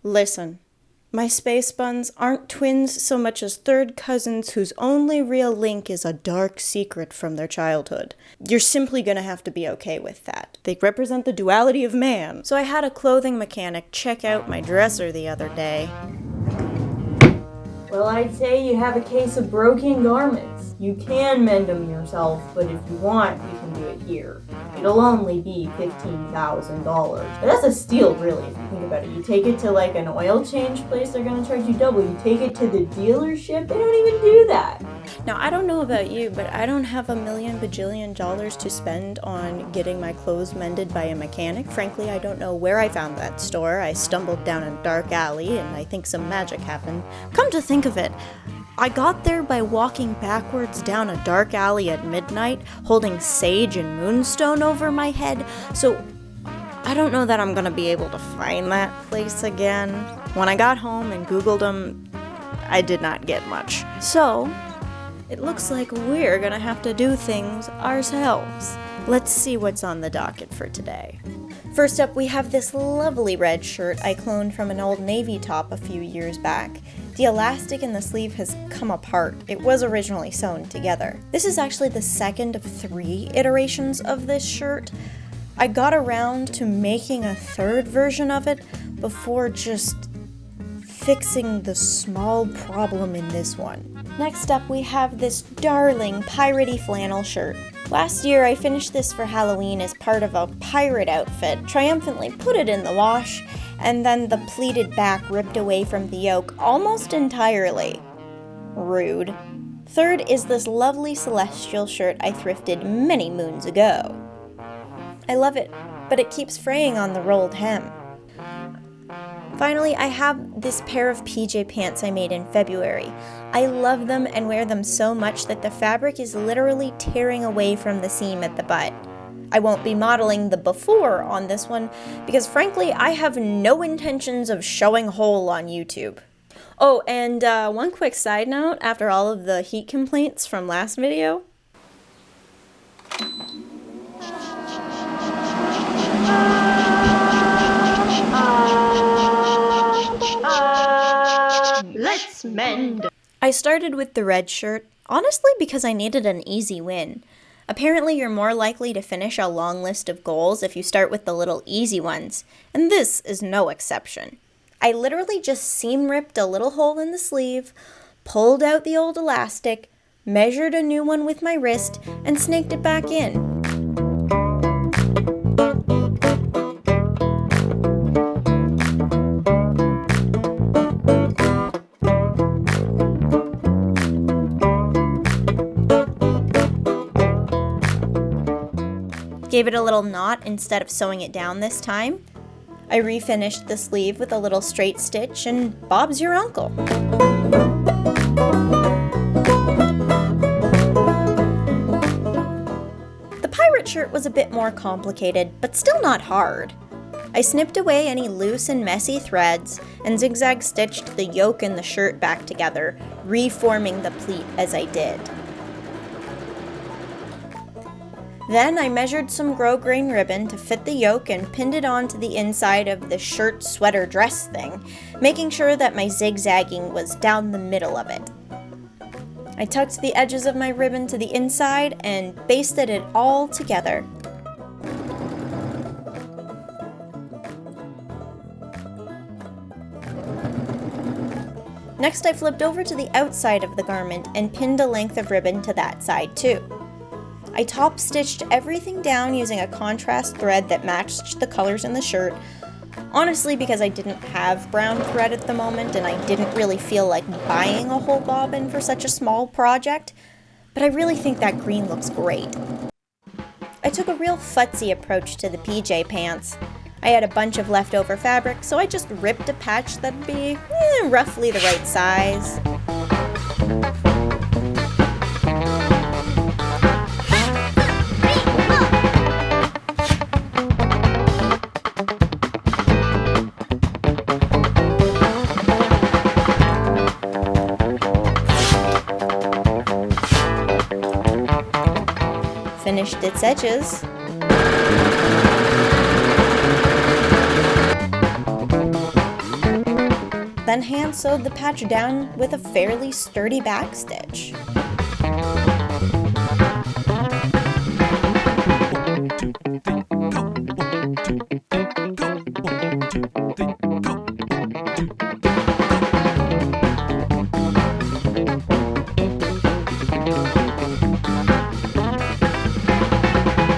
Listen, my space buns aren't twins so much as third cousins whose only real link is a dark secret from their childhood. You're simply gonna have to be okay with that. They represent the duality of man. So I had a clothing mechanic check out my dresser the other day. Well, I'd say you have a case of broken garments. You can mend them yourself, but if you want, you can do it here. It'll only be $15,000. But that's a steal, really, if you think about it. You take it to like an oil change place, they're gonna charge you double. You take it to the dealership, they don't even do that. Now, I don't know about you, but I don't have $1 million bajillion to spend on getting my clothes mended by a mechanic. Frankly, I don't know where I found that store. I stumbled down a dark alley, and I think some magic happened. Come to think of it, I got there by walking backwards down a dark alley at midnight, holding sage and moonstone over my head, so I don't know that I'm gonna be able to find that place again. When I got home and Googled them, I did not get much. So, it looks like we're gonna have to do things ourselves. Let's see what's on the docket for today. First up, we have this lovely red shirt I cloned from an old Navy top a few years back. The elastic in the sleeve has come apart. It was originally sewn together. This is actually the second of 3 iterations of this shirt. I got around to making a third version of it before just fixing the small problem in this one. Next up, we have this darling parody flannel shirt. Last year, I finished this for Halloween as part of a pirate outfit, triumphantly put it in the wash, and then the pleated back ripped away from the yoke almost entirely. Rude. Third is this lovely celestial shirt I thrifted many moons ago. I love it, but it keeps fraying on the rolled hem. Finally, I have this pair of PJ pants I made in February. I love them and wear them so much that the fabric is literally tearing away from the seam at the butt. I won't be modeling the before on this one because frankly, I have no intentions of showing hole on YouTube. Oh, and one quick side note, after all of the heat complaints from last video, Let's mend. I started with the red shirt, honestly because I needed an easy win. Apparently you're more likely to finish a long list of goals if you start with the little easy ones, and this is no exception. I literally just seam ripped a little hole in the sleeve, pulled out the old elastic, measured a new one with my wrist, and snaked it back in. Gave it a little knot instead of sewing it down this time. I refinished the sleeve with a little straight stitch, and Bob's your uncle. The pirate shirt was a bit more complicated, but still not hard. I snipped away any loose and messy threads and zigzag stitched the yoke and the shirt back together, reforming the pleat as I did. Then I measured some grosgrain ribbon to fit the yoke and pinned it onto the inside of the shirt sweater dress thing, making sure that my zigzagging was down the middle of it. I tucked the edges of my ribbon to the inside and basted it all together. Next, I flipped over to the outside of the garment and pinned a length of ribbon to that side too. I top stitched everything down using a contrast thread that matched the colors in the shirt, honestly because I didn't have brown thread at the moment and I didn't really feel like buying a whole bobbin for such a small project, but I really think that green looks great. I took a real futzy approach to the PJ pants. I had a bunch of leftover fabric, so I just ripped a patch that'd be roughly the right size. Finished its edges. then hand sewed the patch down with a fairly sturdy backstitch.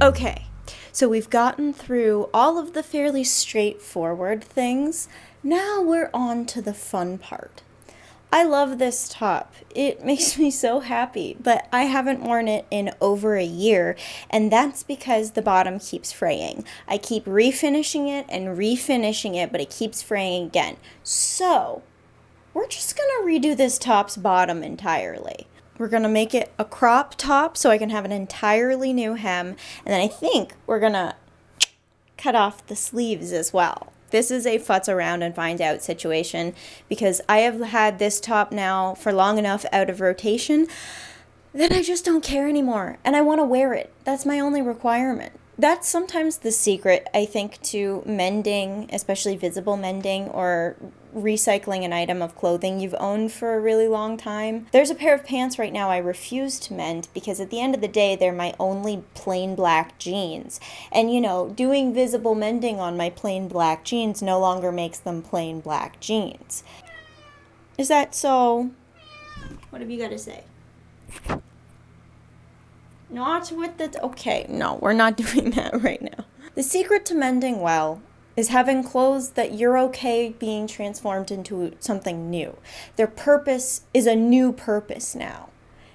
Okay, so we've gotten through all of the fairly straightforward things. Now we're on to the fun part. I love this top. It makes me so happy, but I haven't worn it in over a year, and that's because the bottom keeps fraying. I keep refinishing it, but it keeps fraying again. So, we're just gonna redo this top's bottom entirely. We're gonna make it a crop top so I can have an entirely new hem, and then I think we're gonna cut off the sleeves as well. This is a futz around and find out situation because I have had this top now for long enough out of rotation that I just don't care anymore and I want to wear it. That's my only requirement. That's sometimes the secret, I think, to mending, especially visible mending or recycling an item of clothing you've owned for a really long time. There's a pair of pants right now I refuse to mend because at the end of the day, they're my only plain black jeans. And you know, doing visible mending on my plain black jeans no longer makes them plain black jeans. Is that so? What have you got to say? Not with the... Okay, no, we're not doing that right now. The secret to mending well is having clothes that you're okay being transformed into something new. Their purpose is a new purpose now.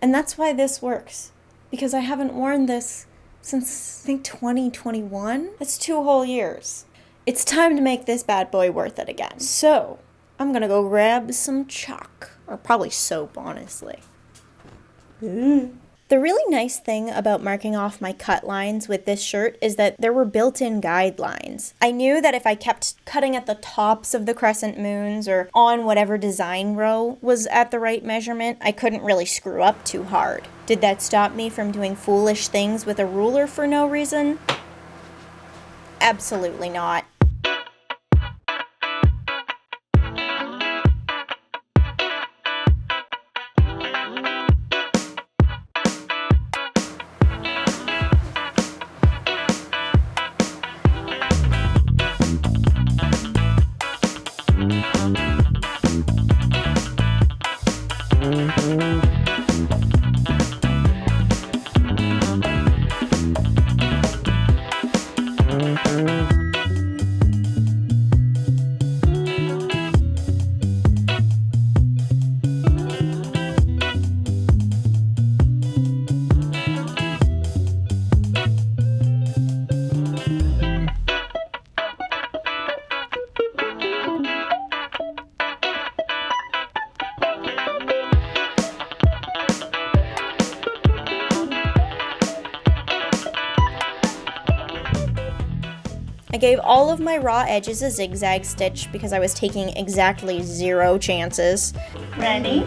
And that's why this works. Because I haven't worn this since, I think, 2021? That's 2 whole years. It's time to make this bad boy worth it again. So, I'm gonna go grab some chalk. Or probably soap, honestly. The really nice thing about marking off my cut lines with this shirt is that there were built-in guidelines. I knew that if I kept cutting at the tops of the crescent moons or on whatever design row was at the right measurement, I couldn't really screw up too hard. Did that stop me from doing foolish things with a ruler for no reason? Absolutely not. I gave all of my raw edges a zigzag stitch because I was taking exactly 0 chances. Ready?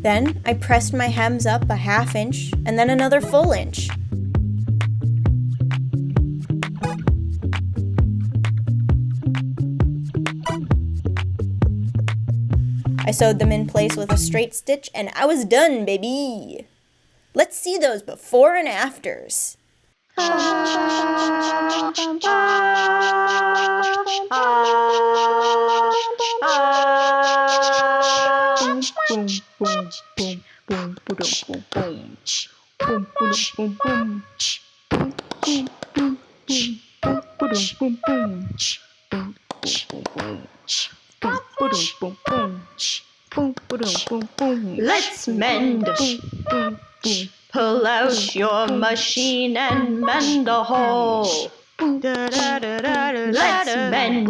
Then I pressed my hems up a 1/2 inch and then another full inch. I sewed them in place with a straight stitch and I was done, baby! Let's see those before and afters. Let's mend. Pull out your machine and mend a hole. Let's mend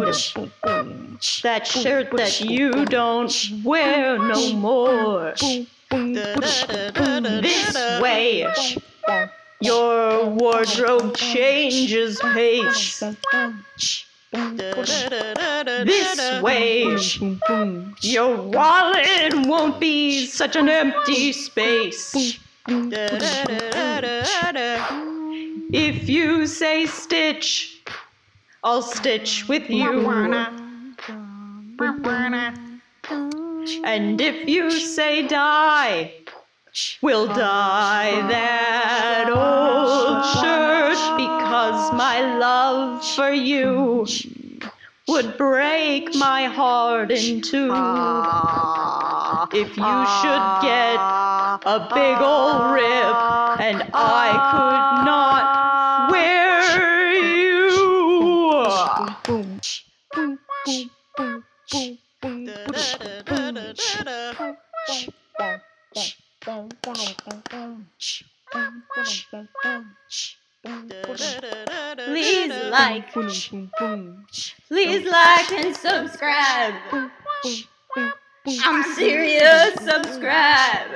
that shirt that you don't wear no more. This way, your wardrobe changes pace. This way, your wallet won't be such an empty space. If you say stitch, I'll stitch with you. And if you say die, we'll dye that old shirt, because my love for you would break my heart in two. If you should get a big old rip and I could not wear you. Please like and subscribe. I'm serious, subscribe.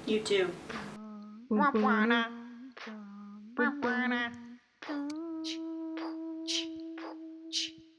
You too.